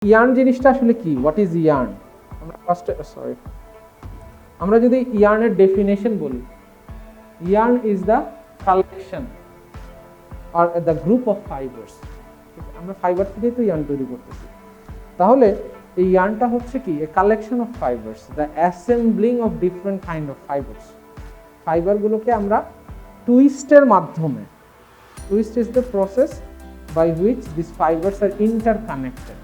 Yarn জিনিসটা আসলে কি? What is yarn? আমরা যদি ইয়ার্নের ডেফিনেশন বলি, yarn is the collection are the group of fibres. আমরা ফাইবার থেকেই তো ইয়ার্ন তৈরি করতেছি। তাহলে এই ইয়ার্নটা হচ্ছে কি? A collection of fibres, the assembling of different kind of fibres. ফাইবারগুলোকে আমরা টুইস্টের মাধ্যমে, twist is the process by which this fibres are interconnected.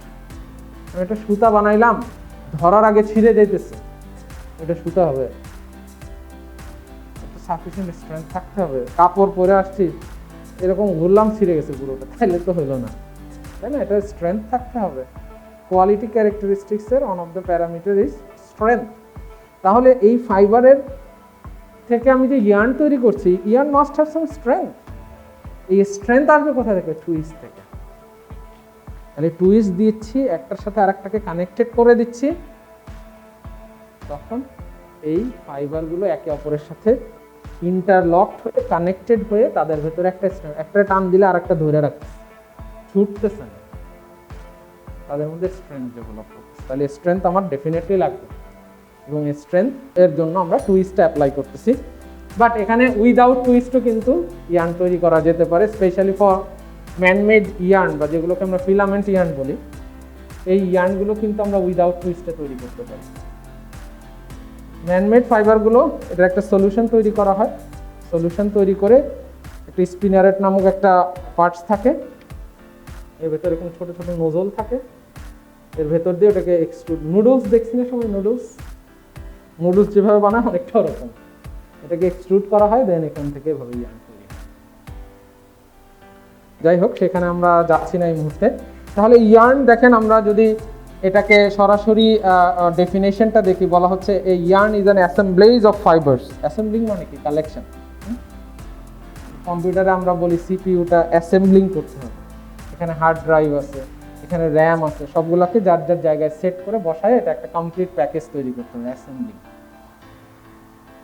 আমি একটা সুতা বানাইলাম, ধরার আগে ছিঁড়ে যেতেছে, এটা সুতা হবে, একটা সাফিসিয়েন্ট স্ট্রেংথ থাকতে হবে। কাপড় পরে আসছি, এরকম ঘুরলাম, ছিঁড়ে গেছে পুরোটা, তাইলে তো হলো না, তাই না? এটা স্ট্রেংথ থাকতে হবে। কোয়ালিটি ক্যারেক্টারিস্টিক্সের one of the parameter is strength. তাহলে এই ফাইবারের থেকে আমি যে ইয়ার্ন তৈরি করছি, yarn must have some strength. এই স্ট্রেংথ আসবে কোথা থেকে? টুইস্ট থেকে। তাহলে টুইস্ট দিচ্ছি, একটার সাথে আরেকটাকে কানেক্টেড করে দিচ্ছি, তখন এই ফাইবারগুলো একে অপরের সাথে ইন্টারলকড হয়ে, কানেক্টেড হয়ে, তাদের ভেতরে একটা টান দিলে আরেকটা ধরে রাখছে, ছুটতেছে না, তাদের মধ্যে স্ট্রেংথ ডেভেলপ করতেছে। তাহলে স্ট্রেংথ আমার ডেফিনেটলি লাগবে, এবং স্ট্রেংথ এর জন্য আমরা টুইস্ট অ্যাপ্লাই করতেছি। বাট এখানে উইদাউট টুইস্টও কিন্তু ইয়ার্ন তৈরি করা যেতে পারে, স্পেশালি ফর ম্যানমেড ইয়ার্ন, বা যেগুলোকে আমরা ফিলামেন্ট ইয়ার্ন বলি। এই ইয়ার্নগুলো কিন্তু আমরা উইদাউট টুইস্টে তৈরি করতে পারি। ম্যানমেড ফাইবারগুলো, এটার একটা সলিউশন তৈরি করা হয়। সলিউশন তৈরি করে একটা স্পিনারেট নামক একটা পার্টস থাকে, এর ভেতরে এরকম ছোটো ছোটো নোজল থাকে, এর ভেতর দিয়ে ওটাকে এক্সট্রুড, নুডলস দেখছি না সময়, নুডলস যেভাবে বানায় অনেকটা ওরকম, এটাকে এক্সট্রুড করা হয়, দেন এখান থেকে এভাবে ইয়ার্ন তৈরি হয়। যাই হোক, সেখানে আমরা যাচ্ছি না এই মুহূর্তে। তাহলে ইয়ার্ন দেখেন, আমরা যদি এটাকে সরাসরি ডেফিনেশনটা দেখি, বলা হচ্ছে a yarn is an assemblage of fibres. Assembling মানে কি? কালেকশন। কম্পিউটারে আমরা বলি সিপিইউটা অ্যাসেম্বলিং করতে হবে, এখানে হার্ড ড্রাইভ আছে, এখানে র্যাম আছে, সবগুলোকে যার যার জায়গায় সেট করে বসায় এটা একটা কমপ্লিট প্যাকেজ তৈরি করতে হবে, অ্যাসেম্বলিং।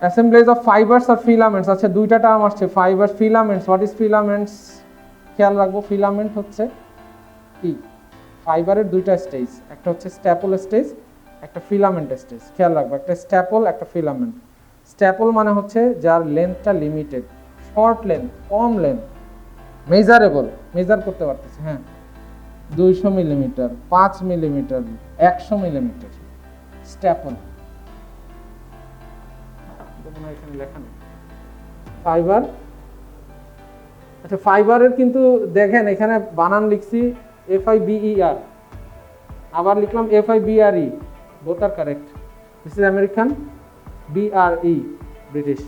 অ্যাসেম্বলেজ অফ ফাইবার্স আর ফিলামেন্টস। আচ্ছা, দুইটা টার্ম আসছে, fibres, filaments. What is filaments? খেয়াল রাখবো, ফিলামেন্ট হচ্ছে কি? ফাইবারের দুইটা স্টেজ, একটা হচ্ছে স্ট্যাপল স্টেজ, একটা ফিলামেন্ট স্টেজ। খেয়াল রাখবো, একটা স্ট্যাপল, একটা ফিলামেন্ট। স্ট্যাপল মানে হচ্ছে যার লেন্থটা লিমিটেড, শর্ট লেন্থ, কম লেন্থ, মেজারেবল, মেজার করতে পারতেছে, হ্যাঁ, 200 মিলিমিটার, 5 মিলিমিটার, 100 মিলিমিটার, স্ট্যাপল। এখানে লেখা নেই ফাইবার। আচ্ছা, ফাইবারের কিন্তু দেখেন এখানে বানান লিখছি FIBER, আবার লিখলাম FIBRE, both are correct. This is American, BRE British.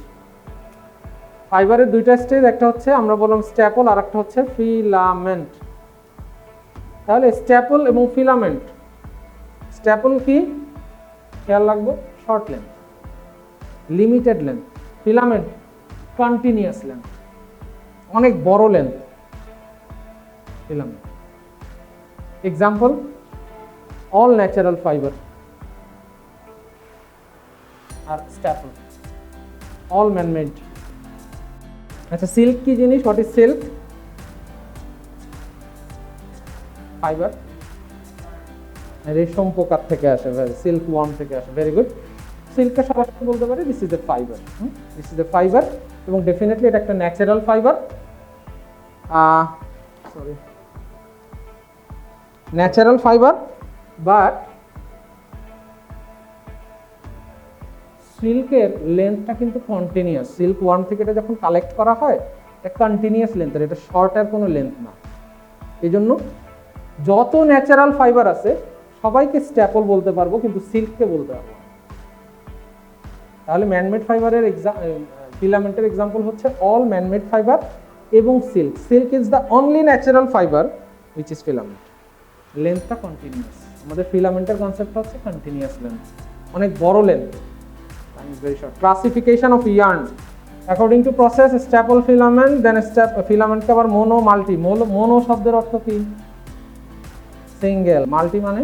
ফাইবারের দুইটা স্টেজ, একটা হচ্ছে আমরা বললাম স্ট্যাপল, আর একটা হচ্ছে ফিলামেন্ট। তাহলে স্ট্যাপল এবং ফিলামেন্ট, স্ট্যাপল কি? খেয়াল রাখবো, short length, limited length. Filament continuous length, অনেক বড় length filament. Example, all natural fibre are staple, all manmade. আচ্ছা, সিল্ক কি জিনিস? What is silk? ফাইবার, রেশম পোকার থেকে আসে, সিল্ক ওয়ার্ম থেকে আসে। Very good. সিল্ককে সরাসরি বলতে পারি this is a fibre, this is a fibre, এবং ডেফিনেটলি এটা একটা natural fibre. Sorry, natural fibre, but সিল্কের লেন্থটা কিন্তু কন্টিনিউয়াস। সিল্ক ওয়ার্ম থেকে এটা যখন কালেক্ট করা হয়, এটা কন্টিনিউয়াস লেন্থের, এটা শর্টের কোনো লেন্থ না। এই জন্য যত ন্যাচারাল ফাইবার আছে সবাইকে স্ট্যাপল বলতে পারবো, কিন্তু সিল্ককে বলতে পারবো। তাহলে ম্যানমেড ফাইবারের ফিলামেন্টের এক্সাম্পল হচ্ছে অল ম্যানমেড ফাইবার এবং silk. Silk is the only natural fibre which is filament. লেন্থটা কন্টিনিউয়াস। আমাদের ফিলামেন্টের কনসেপ্ট হচ্ছে কন্টিনিউয়াস লেন্থ, অনেক বড় length, very short. Classification of yarn according to process, staple filament, then filament কে আবার mono, multi। mono শব্দের অর্থ কি? সিঙ্গেল, মাল্টি মানে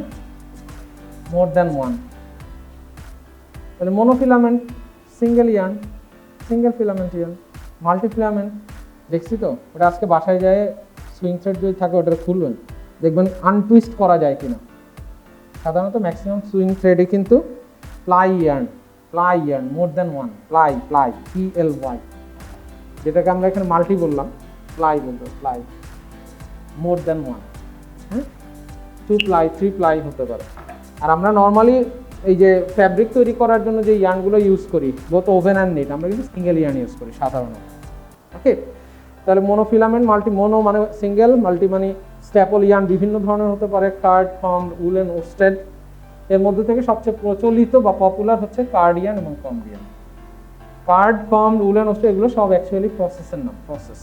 মোর দ্যান ওয়ান। তাহলে mono filament single yarn, single filament yarn. Multi filament দেখছি তো, ওটা আজকে বাসায় যায় সুইং থ্রেড যদি থাকে ওটা খুলবেন, দেখবেন আনটুইস্ট করা যায় কিনা। সাধারণত ম্যাক্সিমাম সুইং থ্রেডে কিন্তু ply yarn more than one ply PLY, যেটাকে আমরা এখানে মাল্টি বললাম, প্লাই বলবো, প্লাই মোর দ্যান ওয়ান, হ্যাঁ, 2 প্লাই 3 প্লাই হতে পারে। আর আমরা নর্মালি এই যে ফ্যাব্রিক তৈরি করার জন্য যে ইয়ার্নগুলো ইউজ করি বোথ ওভেন অ্যান্ড নিট, আমরা কিন্তু সিঙ্গেল ইয়ার্ন ইউজ করি সাধারণত। ওকে, তাহলে মোনোফিলামেন্ট, মাল্টি, মোনো মানে সিঙ্গেল, মাল্টি মানে স্ট্যাপল ইয়ার্ন বিভিন্ন ধরনের হতে পারে, কার্ড, ফর্ম, উলেন, ওস্টেড। এর মধ্যে থেকে সবচেয়ে প্রচলিত বা পপুলার হচ্ছে কার্ড ইয়ার্ন এবং কম্ব ইয়ার্ন। কার্ড, ফর্ম, উলেন, ওস্টেড এগুলো সব অ্যাকচুয়ালি প্রসেসের নাম, প্রসেস,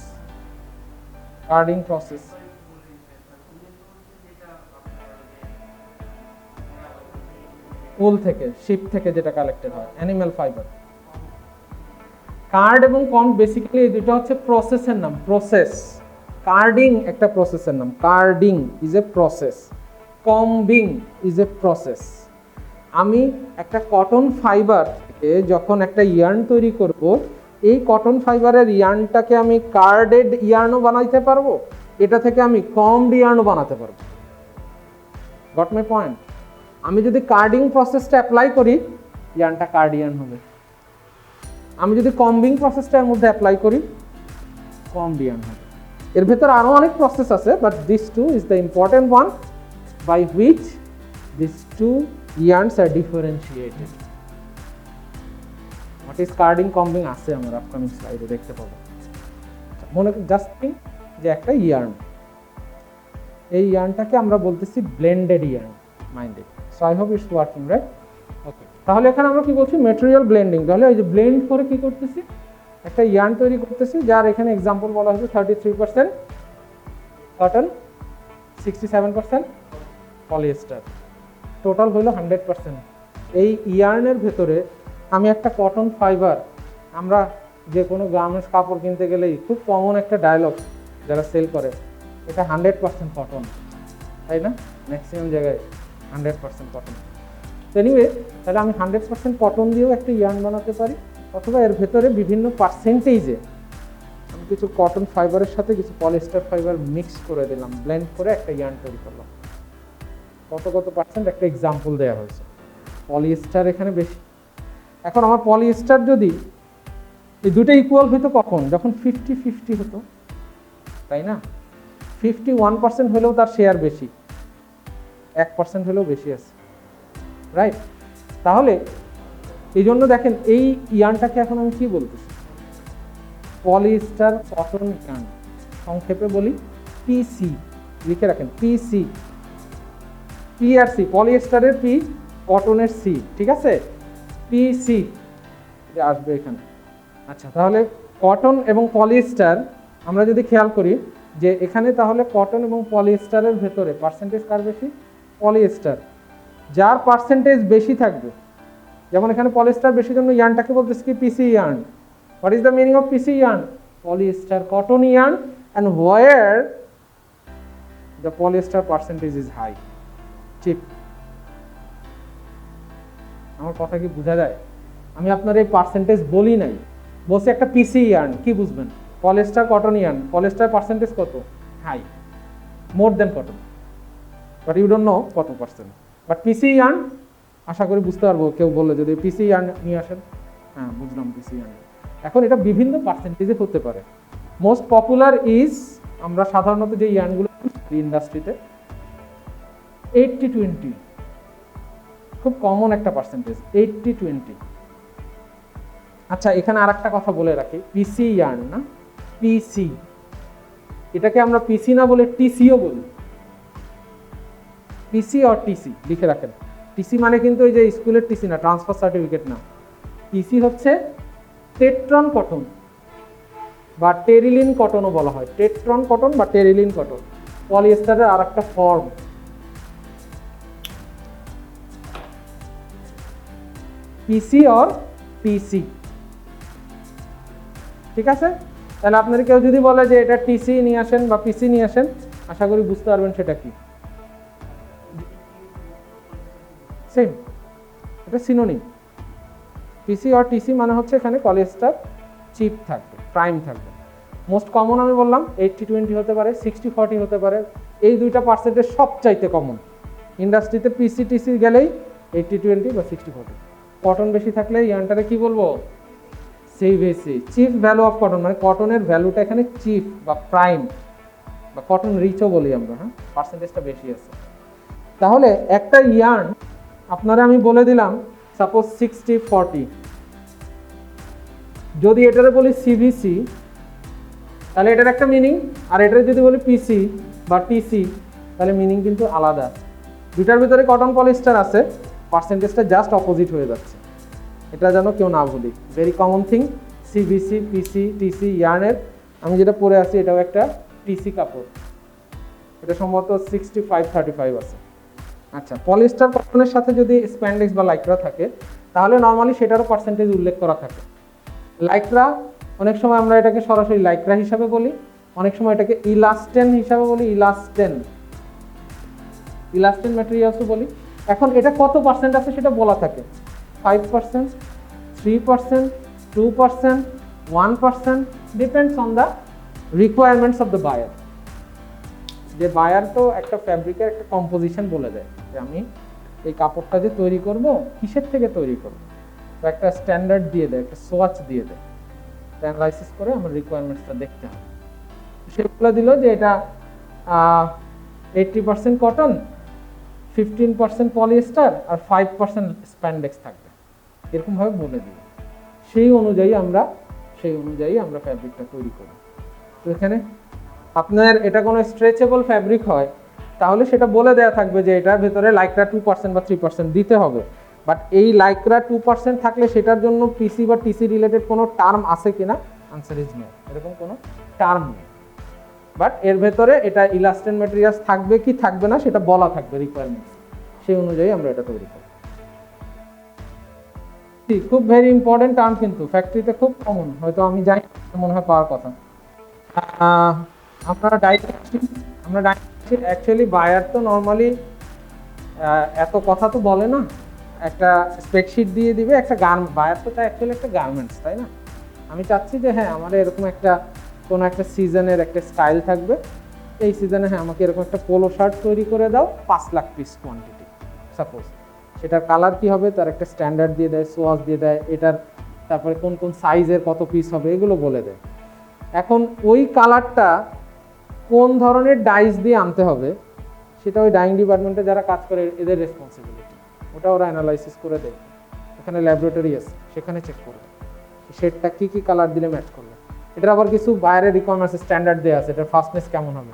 কার্ডিং প্রসেস। উল থেকে, শিপ থেকে যেটা কালেক্টেড হয়, অ্যানিম্যাল ফাইবার। কার্ড এবং কম্ব বেসিক্যালি এই দুটো হচ্ছে প্রসেসের নাম, প্রসেস। কার্ডিং একটা প্রসেসের নাম, carding is a process, combing is a process. আমি একটা কটন ফাইবার থেকে যখন একটা ইয়ার্ন তৈরি করব, এই কটন ফাইবারের ইয়ার্নটাকে আমি কার্ডেড ইয়ার্নও বানাইতে পারবো, এটা থেকে আমি কম্ব ইয়ার্নও বানাতে পারবো। Goat my point? আমি যদি কার্ডিং প্রসেসটা অ্যাপ্লাই করি, ইয়ার্নটা কার্ড ইয়ার্ন হবে। আমি যদি কম্বিং প্রসেসটার মধ্যে অ্যাপ্লাই করি, কম্ব ইয়ার্ন হবে। এর ভেতর আরো অনেক প্রসেস আছে, but this two is the important one by which this two yarns are differentiated. What is carding, combing আছে আমার আপকামিং স্লাইডে দেখতে পাবো। মনে জাস্ট থিঙ্ক যে একটা ইয়ার্ন, এই ইয়ার্নটাকে আমরা বলতেছি blended yarn, minded. So I hope it's working, right? Okay, তাহলে এখানে আমরা কি বলছি? Material blending. তাহলে এই যে ব্লেন্ড করে কি করতেছি? একটা ইয়ার্ন তৈরি করতেছি, যার এখানে এক্সাম্পল বলা হয়েছে 33% কটন, 67% পলিয়েস্টার, টোটাল হলো 100%। এই ইয়ার্নের ভেতরে আমি একটা কটন ফাইবার, আমরা যে কোনো গার্মেন্টস কাপড় কিনতে গেলেই খুব কমন একটা ডায়লগ যারা সেল করে, এটা 100% কটন, তাই না? ম্যাক্সিমাম জায়গায় 100% কটন। এনিওয়ে, তাহলে আমি 100% কটন দিয়েও একটা ইয়ার্ন বানাতে পারি, অথবা এর ভেতরে বিভিন্ন পার্সেন্টেজে আমি কিছু কটন ফাইবারের সাথে কিছু পলিয়েস্টার ফাইবার মিক্স করে দিলাম, ব্লেন্ড করে একটা ইয়ার্ন তৈরি করলাম। কত পার্সেন্ট একটা এক্সাম্পল দেওয়া হয়েছে। পলিয়েস্টার এখানে বেশি। এখন আমার পলিয়েস্টার যদি এই দুটো ইকুয়াল হতো কখন? যখন 50-50 হতো, তাই না? 51% হলেও তার শেয়ার বেশি, 1% হলেও বেশি আছে, রাইট? তাহলে এই জন্য দেখেন এই ইয়ার্নটাকে এখন আমি কি বলতেছি? পলিয়েস্টার কটন ইয়ার্ন, সংক্ষেপে বলি পিসি, লিখে রাখেন পিসি। পি আর সি, পলিয়েস্টারের পি, কটনের সি, ঠিক আছে? পিসি আসবে এখানে। আচ্ছা, তাহলে কটন এবং পলিয়েস্টার আমরা যদি খেয়াল করি যে এখানে, তাহলে কটন এবং পলিয়েস্টারের ভেতরে পার্সেন্টেজ কার বেশি? পলিয়েস্টার। যার পার্সেন্টেজ বেশি থাকবে, যেমন এখানে পলিয়েস্টার বেশি জন্য ইয়ার্নটাকে বলতেছি কি? PC yarn. What is the meaning of PC yarn? Polyester cotton yarn, and where the polyester percentage is high, cheap. আমার কথা কি বোঝা যায়? আমি আপনার এই পার্সেন্টেজ বলি নাই, বলছি একটা পিসি ইয়ার্ন, কি বুঝবেন? Polyester cotton yarn, polyester percentage কত? High, more than cotton, but you don't know কত পার্সেন্ট। বাট পিসি ইয়ার্ন আশা করি বুঝতে পারবো, কেউ বললে যদি পিসি ইয়ার্ন নিয়ে আসেন, হ্যাঁ বুঝলাম পিসি ইয়ার্ন। এখন এটা বিভিন্ন পার্সেন্টেজে হতে পারে। মোস্ট পপুলার ইজ, আমরা সাধারণত যে ইয়ার্নগুলো ইন্ডাস্ট্রিতে 80-20, খুব কমন একটা পার্সেন্টেজ 80-20। আচ্ছা, এখানে আর একটা কথা বলে রাখি, পিসি ইয়ার্ন না পিসি, এটাকে আমরা পিসি না বলে টিসিও বলি। পিসি আর টিসি লিখে রাখেন। টিসি মানে কিন্তু এই যে স্কুলের টিসি না, ট্রান্সফার সার্টিফিকেট না। টিসি হচ্ছে টেট্রন কটন বা টেরিলিন কটনও বলা হয়, টেট্রন কটন বা টেরিলিন কটন, পলিয়েস্টারের আর একটা ফর্ম। পিসি আর টিসি, ঠিক আছে? তাহলে আপনাদের কেউ যদি বলে যে এটা টিসি নিয়ে আসেন বা পিসি নিয়ে আসেন, আশা করি বুঝতে পারবেন সেটা কি। সেম, এটা সিনোনিম। পিসি আর টিসি মানে হচ্ছে এখানে পলিয়েস্টার চিপ থাকবে, প্রাইম থাকবে। মোস্ট কমন আমি বললাম 80-20 হতে পারে, 60-40 হতে পারে। এই দুইটা পার্সেন্টেজ সবচাইতে কমন, ইন্ডাস্ট্রিতে পিসিটিসি গেলেই 80-20 বা 60-40। কটন বেশি থাকলে ইয়ার্নটারে কি বলবো, CVC, chief value of cotton, মানে কটনের ভ্যালুটা এখানে চিফ বা প্রাইম বা কটন রিচও বলি আমরা, হ্যাঁ, পার্সেন্টেজটা বেশি আছে। তাহলে একটা ইয়ার্ন আপনারা আমি বলে দিলাম সাপোজ 60-40, যদি এটারে বলি সিভিসি তাহলে এটার একটা মিনিং, আর এটারে যদি বলি পিসি বা টিসি তাহলে মিনিং কিন্তু আলাদা। দুটার ভিতরে কটন পলিস্টার আছে, পার্সেন্টেজটা জাস্ট অপোজিট হয়ে যাচ্ছে, এটা যেন কেউ না বলি। ভেরি কমন থিং, সিভিসি, পিসি, টিসি। ইয়ার্নের আমি যেটা পরে আছি এটাও একটা টিসি কাপড়, এটা সম্ভবত 65-35 আছে। আচ্ছা, পলিস্টার কটনের সাথে যদি স্প্যান্ডেক্স বা লাইক্রা থাকে তাহলে নর্মালি সেটারও পার্সেন্টেজ উল্লেখ করা থাকে। লাইক্রা অনেক সময় আমরা এটাকে সরাসরি লাইক্রা হিসাবে বলি, অনেক সময় এটাকে ইলাস্টেন হিসাবে বলি, ইলাস্টেন ম্যাটেরিয়ালসও বলি। এখন এটা কত পার্সেন্ট আছে সেটা বলা থাকে, 5%, 3%, 2%, 1%, depends on the requirements of the buyer. যে বায়ার তো একটা ফ্যাব্রিকের একটা কম্পোজিশন বলে দেয় যে আমি এই কাপড়টা যে তৈরি করব কিসের থেকে তৈরি করব, বা একটা স্ট্যান্ডার্ড দিয়ে দেয়, একটা সোয়াচ দিয়ে দেয়, অ্যানালাইসিস করে আমার রিকোয়ারমেন্টসটা দেখতে হবে। সেগুলো দিল যে এটা 80% কটন, 15% পলিয়েস্টার আর 5% স্প্যান্ডেক্স থাকবে, এরকমভাবে বলে দিল। সেই অনুযায়ী আমরা ফ্যাব্রিকটা তৈরি করি। তো এখানে আপনার এটা কোনো স্ট্রেচেবল ফ্যাব্রিক হয় তাহলে সেটা বলে দেওয়া থাকবে যে এটার ভেতরে লাইক্রা 2% বা 3% দিতে হবে। বাট এই লাইক্রা 2% থাকলে সেটার জন্য পিসি বা টিসি রিলেটেড কোনো টার্ম আছে কিনা, আনসার ইজ নো, এরকম কোনো টার্ম নেই। বাট এর ভেতরে এটা ইলাস্টেন ম্যাটেরিয়ালস থাকবে কি থাকবে না সেটা বলা থাকবে রিকোয়ারমেন্টস, সেই অনুযায়ী আমরা এটা তৈরি করি। খুব ভেরি ইম্পর্টেন্ট টার্ম, কিন্তু ফ্যাক্টরিতে খুব কমন, হয়তো আমি জানি মনে হয় পাওয়ার কথা। আমরা অ্যাকচুয়ালি বায়ার তো নর্মালি এত কথা তো বলে না, একটা স্প্রেডশিট দিয়ে দিবে, একটা বায়ার তো অ্যাকচুয়ালি একটা গার্মেন্টস, তাই না? আমি চাচ্ছি যে হ্যাঁ আমার এরকম একটা কোনো একটা সিজনের একটা স্টাইল থাকবে, এই সিজনে হ্যাঁ আমাকে এরকম একটা পোলো শার্ট তৈরি করে দাও 5 লাখ পিস কোয়ান্টিটি সাপোজ, সেটার কালার কি হবে তার একটা স্ট্যান্ডার্ড দিয়ে দেয়, সোয়াচ দিয়ে দেয়, এটার তারপরে কোন কোন সাইজের কত পিস হবে এগুলো বলে দেয়। এখন ওই কালারটা কোন ধরনের ডাইস দিয়ে আনতে হবে সেটা ওই ডাইং ডিপার্টমেন্টে যারা কাজ করে এদের রেসপন্সিবিলিটি, ওটা ওরা অ্যানালাইসিস করে দেয়। এখানে ল্যাবরেটরি আছে, সেখানে চেক করবে শেডটা কি কি কালার দিলে ম্যাচ করবে। এটার আবার কিছু বাইরের রিকোয়ারমেন্টস স্ট্যান্ডার্ড দেওয়া আছে, এটার ফাস্টনেস কেমন হবে,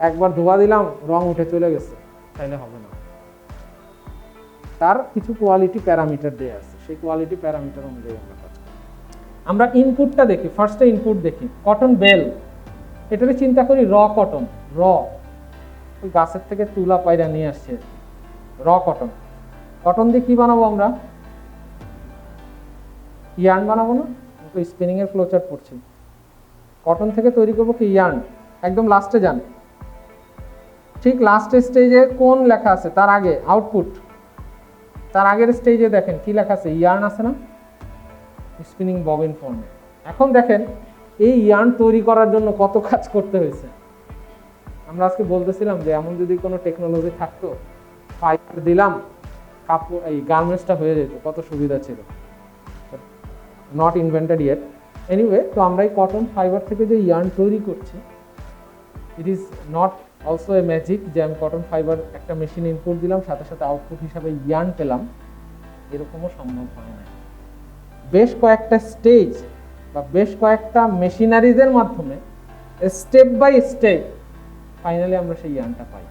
একবার ধোয়া দিলাম রং উঠে চলে গেছে তাইলে হবে না, তার কিছু কোয়ালিটি প্যারামিটার দেওয়া আছে, সেই কোয়ালিটি প্যারামিটার অনুযায়ী আমরা কাজ করি। আমরা ইনপুটটা দেখি, ফার্স্টে ইনপুট দেখি কটন বেল, এটাকে চিন্তা করি কটন, ওই গাছের থেকে তুলা পায়রা নিয়ে আসছে কটন দিয়ে কি বানাবো আমরা, ইয়ার্ন বানাবো না, স্পিনিং এর ফ্লোচার্ট পড়ছি, কটন থেকে তৈরি করবো কি ইয়ার্ন। একদম লাস্টে যান, ঠিক লাস্ট স্টেজে কোন লেখা আছে তার আগে আউটপুট, তার আগের স্টেজে দেখেন কি লেখা আছে, ইয়ার্ন আছে না, স্পিনিং ববিন ফর্মে। এখন দেখেন এই ইয়ার্ন তৈরি করার জন্য কত কাজ করতে হয়েছে। আমরা আজকে বলতেছিলাম যে এমন যদি কোনো টেকনোলজি থাকতো, ফাইবার দিলাম কাপড় এই গার্মেন্টসটা হয়ে যেত, কত সুবিধা ছিল। Not invented yet. এনিওয়ে, তো আমরা এই কটন ফাইবার থেকে যে ইয়ার্ন তৈরি করছি, it is not also a magic যে আমি কটন ফাইবার একটা মেশিন ইনপুট দিলাম সাথে সাথে আউটপুট হিসাবে ইয়ার্ন পেলাম, এরকমও সম্ভব হয় না। বেশ কয়েকটা স্টেজ বা বেশ কয়েকটা মেশিনারিজের মাধ্যমে স্টেপ বাই স্টেপ ফাইনালি আমরা সেই ইয়ার্নটা পাই।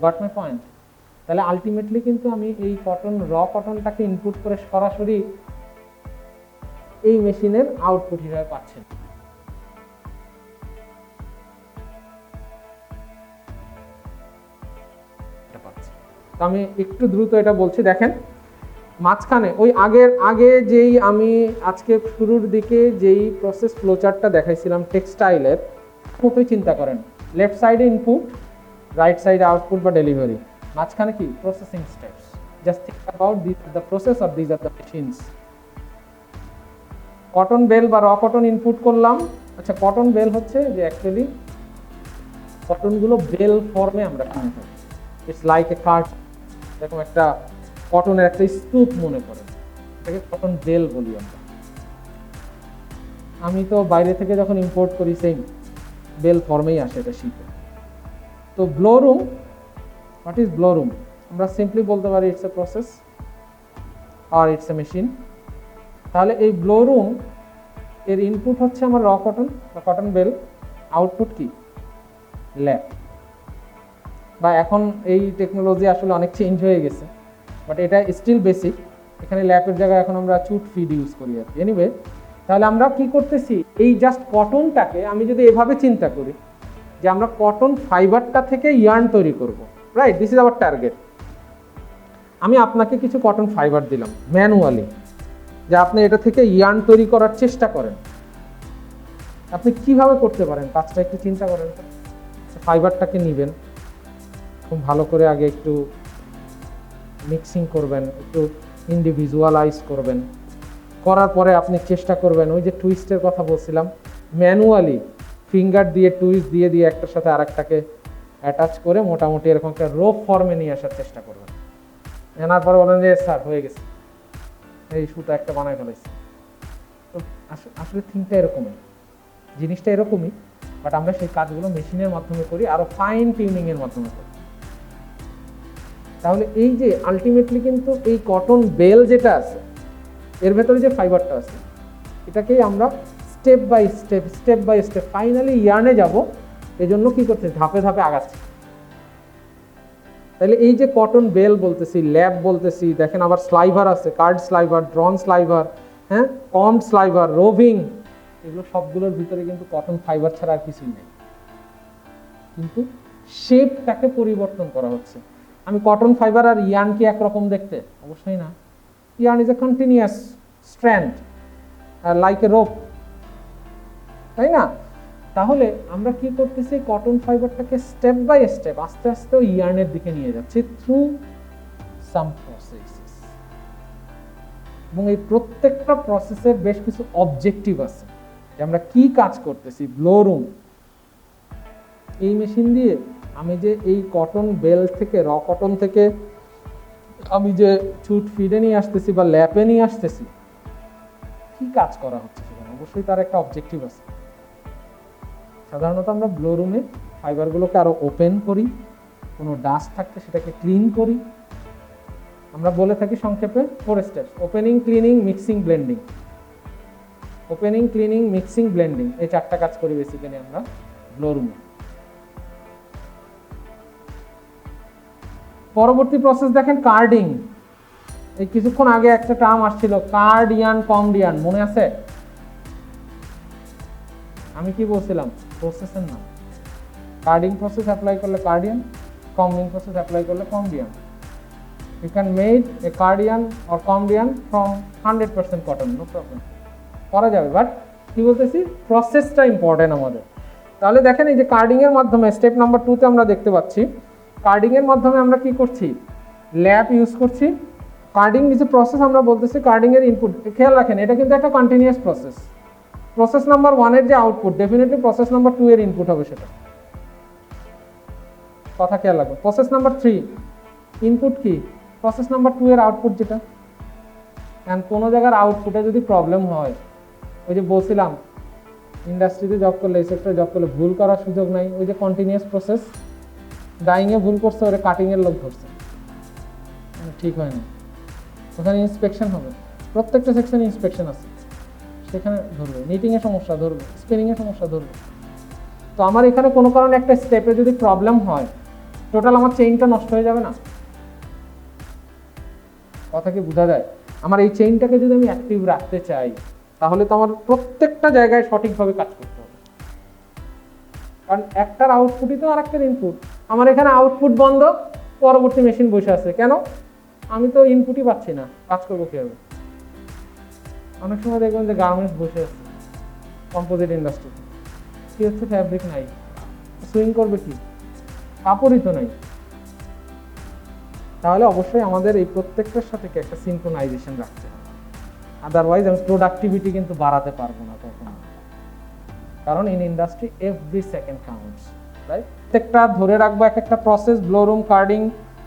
Got my point? তাহলে আলটিমেটলি কিন্তু আমি এই কটনটাকে ইনপুট করে সরাসরি এই মেশিনের আউটপুট হিসাবে পাচ্ছি। তো আমি একটু দ্রুত এটা বলছি, দেখেন মাঝখানে ওই আগে যেই আমি আজকে শুরুর দিকে যেই প্রসেস ফ্লোচার্টটা দেখাইছিলাম টেক্সটাইলের মতোই চিন্তা করেন, লেফট সাইডে ইনপুট, রাইট সাইডে আউটপুট বা ডেলিভারি, মাঝখানে কি processing steps. Just think about this are the process or this are the machines. Cotton bale বা কটন ইনপুট করলাম। আচ্ছা, কটন বেল হচ্ছে যে অ্যাকচুয়ালি কটনগুলো বেল ফর্মে আমরা কিনে থাকি, ইটস লাইক এ কার্ট, এরকম একটা কটনের একটা স্তূপ মনে করেন, এটাকে কটন বেল বলি আমরা। আমি তো বাইরে থেকে যখন ইম্পোর্ট করি সেম বেল ফর্মেই আসে এটা শীতে। তো blow room, what is blow room? আমরা সিম্পলি বলতে পারি ইটস এ প্রসেস আর ইটস এ মেশিন। তাহলে এই ব্লো রুম এর ইনপুট হচ্ছে আমার র কটন বা কটন বেল, আউটপুট কি ল্যাপ। বা এখন এই টেকনোলজি আসলে অনেক চেঞ্জ হয়ে গেছে, বাট এটা স্টিল বেসিক। এখানে ল্যাপের জায়গায় এখন আমরা চুট ফিড ইউজ করি আর কি। এনিওয়ে, তাহলে আমরা কি করতেছি, এই জাস্ট কটনটাকে আমি যদি এভাবে চিন্তা করি যে আমরা কটন ফাইবারটা থেকে ইয়ার্ন তৈরি করব, right, this is our target. আমি আপনাকে কিছু কটন ফাইবার দিলাম ম্যানুয়ালি, যে আপনি এটা থেকে ইয়ার্ন তৈরি করার চেষ্টা করেন। আপনি কিভাবে করতে পারেন কাজটা একটু চিন্তা করেন। ফাইবারটাকে নেবেন, খুব ভালো করে আগে একটু মিক্সিং করবেন, একটু ইন্ডিভিজুয়ালাইজ করবেন, করার পরে আপনি চেষ্টা করবেন ওই যে টুইস্টের কথা বলছিলাম, ম্যানুয়ালি ফিঙ্গার দিয়ে টুইস্ট দিয়ে দিয়ে একটার সাথে আরেকটাকে অ্যাটাচ করে মোটামুটি এরকম একটা রোপ ফর্মে নিয়ে আসার চেষ্টা করবেন। এনার পরে বলেন যে স্যার হয়ে গেছে, এই সুতা একটা বানায় ফেলেছি। তো আসলে থিংটা এরকমই, জিনিসটা এরকমই, বাট আমরা সেই কাজগুলো মেশিনের মাধ্যমে করি, আরো ফাইন টিউনিং এর মাধ্যমে করি। তাহলে এই যে আলটিমেটলি কিন্তু এই কটন বেল যেটা আছে এর ভেতরে যে ফাইবারটা আছে এটাকেই আমরা স্টেপ বাই স্টেপ ফাইনালি ইয়ার্নে যাব। এজন্য কি করছে, ধাপে ধাপে আগাচ্ছে। তাহলে এই যে কটন বেল বলতেছি, ল্যাব বলতেছি, দেখেন আবার স্লাইভার আছে, কার্ড স্লাইভার, ড্রন স্লাইভার, হ্যাঁ, কম্ড স্লাইভার, রোভিং, এগুলো সবগুলোর ভিতরে কিন্তু কটন ফাইবার ছাড়া আর কিছুই নেই, কিন্তু শেপটাকে পরিবর্তন করা হচ্ছে। আমি কটন ফাইবার আর ইয়ার্ন কি একরকম দেখতে? অবশ্যই না। Yarn is a continuous strand like a rope, তাই না? তাহলে আমরা কি করতেছি, কটন ফাইবারটাকে স্টেপ বাই স্টেপ আস্তে আস্তে ইয়ার্নের দিকে নিয়ে যাচ্ছি থ্রু সাম প্রসেসেস। এবং এই প্রত্যেকটা প্রসেসের বেশ কিছু অবজেক্টিভ আছে যে আমরা কি কাজ করতেছি। ব্লো রুম, এই মেশিন দিয়ে আমি যে এই কটন বেল থেকে, র কটন থেকে আমি যে চুট ফিডে নিয়ে আসতেছি বা ল্যাপে নিয়ে আসতেছি, কি কাজ করা হচ্ছে সেখানে অবশ্যই তার একটা অবজেক্টিভ আছে। সাধারণত আমরা ব্লো রুমে ফাইবারগুলোকে আরো ওপেন করি, কোনো ডাস্ট থাকলে সেটাকে ক্লিন করি। আমরা বলে থাকি সংক্ষেপে 4 steps: opening, cleaning, mixing, blending. Opening, cleaning, mixing, blending, এই 4টা কাজ করি বেসিক্যালি আমরা ব্লো রুমে। পরবর্তী প্রসেস দেখেন কার্ডিং। এই কিছুক্ষণ আগে একটা টার্ম আসছিল কার্ডিয়ান, কমডিয়ান, মনে আছে? আমি কি বলছিলাম? প্রসেসের নাম। কার্ডিং প্রসেস অ্যাপ্লাই করলে কার্ডিয়ান, কমডিং প্রসেস অ্যাপ্লাই করলে কমডিয়ান। You can make a cardigan or comedian from 100% cotton, no problem, করা যাবে। বাট কি বলতেছি, প্রসেসটা ইম্পর্টেন্ট আমাদের। তাহলে দেখেন এই যে কার্ডিং এর মাধ্যমে স্টেপ নাম্বার 2 তে আমরা দেখতে পাচ্ছি, কার্ডিং এর মাধ্যমে আমরা কি করছি, ল্যাপ ইউজ করছি। কার্ডিং ইজ এ প্রসেস, আমরা বলতেছি কার্ডিং এর ইনপুট, খেয়াল রাখেন এটা কিন্তু একটা কন্টিনিউয়াস প্রসেস। প্রসেস নাম্বার 1 এর যে আউটপুট ডেফিনেটলি প্রসেস নাম্বার 2 এর ইনপুট হবে, সেটা কথা খেয়াল রাখবেন। প্রসেস নাম্বার 3 ইনপুট কি, প্রসেস নাম্বার 2 এর আউটপুট যেটা। এন্ড কোনো জায়গার আউটপুটে যদি প্রবলেম হয়, ওই যে বলছিলাম ইন্ডাস্ট্রিতে জব করলে, এই সেক্টরে জব করলে ভুল করার সুযোগ নাই। ওই যে কন্টিনিউয়াস প্রসেস, ডাইংয়ে ভুল করছে, ওরা কাটিংয়ের লোক ধরছে, ঠিক হয় না, ওখানে ইন্সপেকশন হবে, প্রত্যেকটা সেকশনে ইন্সপেকশন আছে, সেখানে ধরবে, নিটিংয়ে সমস্যা ধরবে, স্পিনিংয়ে সমস্যা ধরবে। তো আমার এখানে কোনো কারণে একটা স্টেপে যদি প্রবলেম হয়, টোটাল আমার চেইনটা নষ্ট হয়ে যাবে না? কথা কি বোঝা যায়? আমার এই চেইনটাকে যদি আমি অ্যাক্টিভ রাখতে চাই, তাহলে তো আমার প্রত্যেকটা জায়গায় সঠিকভাবে কাজ করতে হবে, কারণ একটার আউটপুটই তো আর একটার ইনপুট। আমার এখানে আউটপুট বন্ধ, পরবর্তী মেশিন বসে আছে, কেন? আমি তো ইনপুটই পাচ্ছি না, কাজ করবো কিভাবে? অনেক সময় দেখবেন যে গার্মেন্টস বসে আছে, কম্পোজিট ইন্ডাস্ট্রিতে কি হচ্ছে, ফ্যাব্রিক নাই, সুইং করবে কি, কাপড়ই তো নাই। তাহলে অবশ্যই আমাদের এই প্রত্যেকটার সাথে একটা সিনক্রোনাইজেশন রাখতে হবে, আদারওয়াইজ আমি প্রোডাক্টিভিটি কিন্তু বাড়াতে পারবো না তখন, কারণ in industry every second counts, right? প্রত্যেকটা ধরে রাখবো এক একটা process, blow room, carding,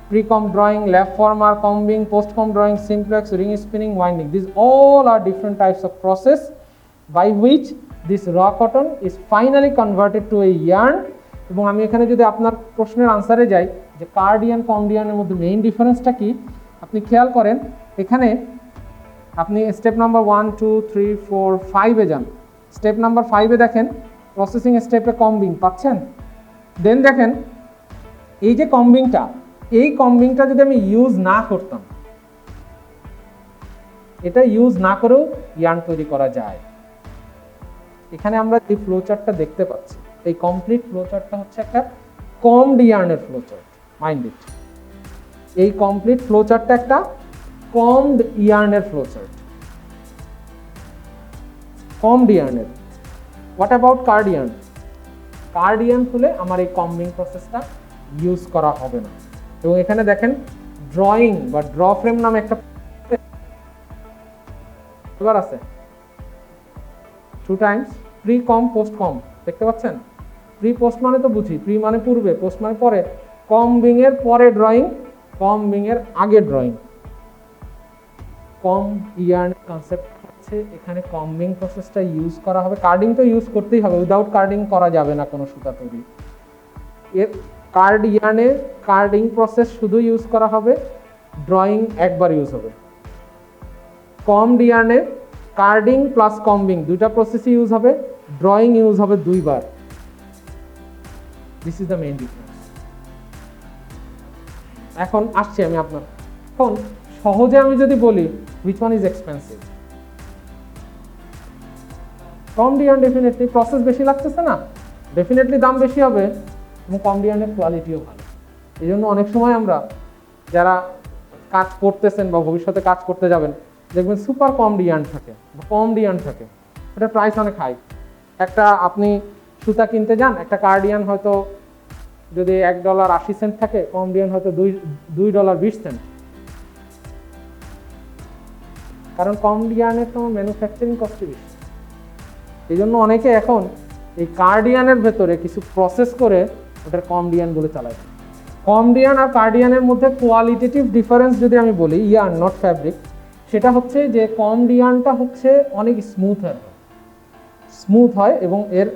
pre-comb drawing, lab former, combing, post-comb drawing, simplex, ring spinning, winding. These all are different types of process by which this raw cotton is finally converted to a yarn. এবং আমি এখানে যদি আপনার প্রশ্নের আনসারে যাই যে কার্ডিয়ান কমডিয়ানের মধ্যে main ডিফারেন্সটা কি, আপনি খেয়াল করেন এখানে আপনি স্টেপ নাম্বার 1 2 3 4 5-এ যান। স্টেপ নাম্বার 5-এ দেখেন প্রসেসিং স্টেপে কম্বিং পাচ্ছেন। দেন দেখেন এই যে কম্বিংটা, এই কম্বিংটা যদি আমি ইউজ না করতাম, এটা ইউজ না করেও ইয়ার্ন তৈরি করা যায়। এখানে আমরা যে ফ্লোচার্টটা দেখতে পাচ্ছি, এই কমপ্লিট ফ্লোচার্টটা হচ্ছে একটা কমড ইয়ার্নের ফ্লোচার্ট। মাইন্ড ইট, এই কমপ্লিট ফ্লোচার্টটা একটা কমড ইয়ার্নের ফ্লোচার্ট, কমড ইয়ার্নের। What about carded yarn? কার্ডিয়ান হলে আমার এই কম্বিং প্রসেসটা ইউজ করা হবে না। এবং এখানে দেখেন ড্রয়িং বা ড্র ফ্রেম নামে একটা আছে 2 টাইমস প্রি কম পোস্ট কম, দেখতে পাচ্ছেন? প্রি পোস্ট মানে তো বুঝি, প্রি মানে পূর্বে, পোস্ট মানে পরে। কম্বিং এর পরে ড্রয়িং, কম্বিং এর আগে ড্রয়িং। কম ইয়ার্ন কনসেপ্ট হচ্ছে এখানে কম্বিং প্রসেসটা ইউজ করা হবে। কার্ডিং তো ইউজ করতেই হবে, উইদাউট কার্ডিং করা যাবে না কোনো সুতা তৈরি। এর কার্ড ইয়ার্নে কার্ডিং প্রসেস শুধু ইউজ করা হবে, ড্রয়িং একবার ইউজ হবে। কমড ইয়ার্নে কার্ডিং প্লাস কম্বিং দুইটা প্রসেসই ইউজ হবে, ড্রয়িং ইউজ হবে 2 বার। This is the main difference. এখন আসছি আমি আপনার, এখন সহজে আমি যদি বলি which one is expensive? Commode yarn definitely, process বেশি লাগতেছে না, ডেফিনেটলি দাম বেশি হবে, এবং কমড ইয়ার্নের কোয়ালিটিও ভালো। এই জন্য অনেক সময় আমরা যারা কাজ করতেছেন বা ভবিষ্যতে কাজ করতে যাবেন দেখবেন সুপার কমড ইয়ার্ন থাকে বা কমড ইয়ার্ন থাকে, এটা প্রাইস অনেক হাই। একটা আপনি সুতা কিনতে যান, একটা কার্ডিয়ান হয়তো যদি $1.80 থাকে, কমড ইয়ার্ন হয়তো $2.20। কারণ কমড ইয়ার্নের তো ম্যানুফ্যাকচারিং কস্টই বেশি। এই জন্য অনেকে এখন এই কার্ডিয়ানের ভেতরে কিছু প্রসেস করে ওটার কমড ইয়ার্ন বলে চালায়। কমড ইয়ার্ন আর কার্ডিয়ানের মধ্যে কোয়ালিটেটিভ ডিফারেন্স যদি আমি বলি, ইয়ার্ন নট ফ্যাব্রিক, সেটা হচ্ছে যে কমড ইয়ার্নটা হচ্ছে অনেক স্মুথ হয় এবং এর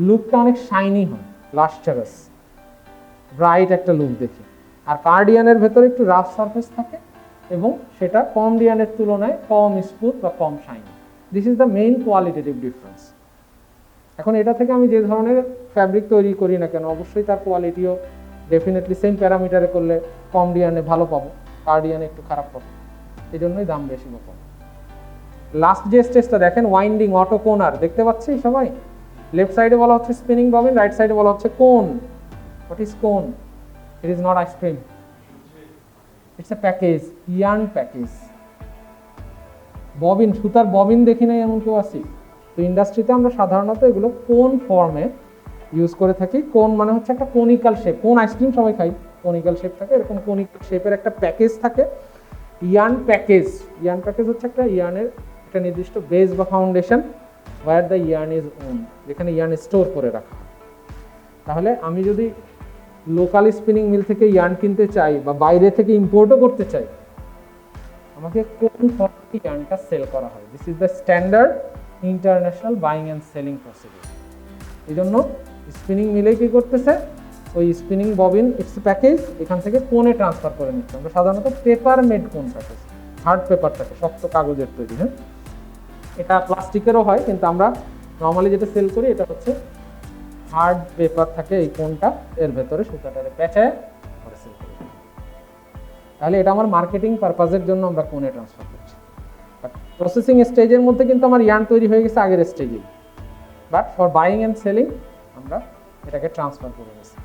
লুকটা অনেক শাইনি হয়, লাস্টারাস ব্রাইট একটা লুক দেখে। আর কার্ডিয়ানের ভেতরে একটু রাফ সারফেস থাকে এবং সেটা কমড ইয়ার্নের তুলনায় কম স্মুথ বা কম shiny. This is the main qualitative difference. এখন এটা থেকে আমি যে ধরনের ফ্যাব্রিক তৈরি করি না কেন, অবশ্যই তার কোয়ালিটিও ডেফিনেটলি সেম প্যারামিটারে করলে কমড ইয়ার্নে ভালো পাবো, কার্ডিয়ানে একটু খারাপ পাবো, এই জন্যই দাম বেশি পাবো। লাস্ট যে স্টেজটা দেখেন, ওয়াইন্ডিং, অটো কোনার, দেখতে পাচ্ছি সবাই? লেফট সাইডে বলা হচ্ছে স্পিনিং ববিন, রাইট সাইডে বলা হচ্ছে কোন। হোয়াট ইজ কোন? It is not ice cream, it's a package, yarn package. Bobbin, সুতার ববিন দেখি নাই এমন কেউ আছে? তো ইন্ডাস্ট্রিতে আমরা সাধারণত এগুলো কোন ফর্মে ইউজ করে থাকি। কোন মানে হচ্ছে একটা কোনিক্যাল শেপ, কোন আইসক্রিম সবাই খাই, কোনিক্যাল শেপ থাকে, এরকম কোনিক্যাল শেপের একটা প্যাকেজ থাকে, ইয়ার্ন প্যাকেজ। ইয়ার্ন প্যাকেজ হচ্ছে একটা ইয়ার্নের একটা নির্দিষ্ট বেস বা foundation, where the yarn is on, যেখানে ইয়ার্ন স্টোর করে রাখা হয়। তাহলে আমি যদি লোকাল স্পিনিং মিল থেকে ইয়ার্ন কিনতে চাই বা বাইরে থেকে ইম্পোর্টও করতে চাই, আমাকে কোন ফর্মে ইয়ার্নটা সেল করা হয়। This is the standard international buying and selling procedure. এই জন্য স্পিনিং মিলে কি করতেছে, ওই স্পিনিং ববিন ইটস প্যাকেজ এখান থেকে কোনে ট্রান্সফার করে নিচ্ছে। আমরা সাধারণত পেপার মেড কোন প্যাকেজ, হার্ড পেপার থাকে, শক্ত কাগজের তৈরি। হ্যাঁ, এটা প্লাস্টিকেরও হয়, কিন্তু আমরা নর্মালি যেটা সেল করি এটা হচ্ছে হার্ড পেপার থাকে, এই কোনটা এর ভেতরে সুতাটারে পেঁচায় করে সেল করি। তাহলে এটা আমার মার্কেটিং পারপাজের জন্য আমরা কোনে ট্রান্সফার করছি। বাট প্রসেসিং স্টেজের মধ্যে কিন্তু আমার ইয়ার্ন তৈরি হয়ে গেছে আগের স্টেজে, but for buying and selling আমরা এটাকে ট্রান্সফার করে নিচ্ছি।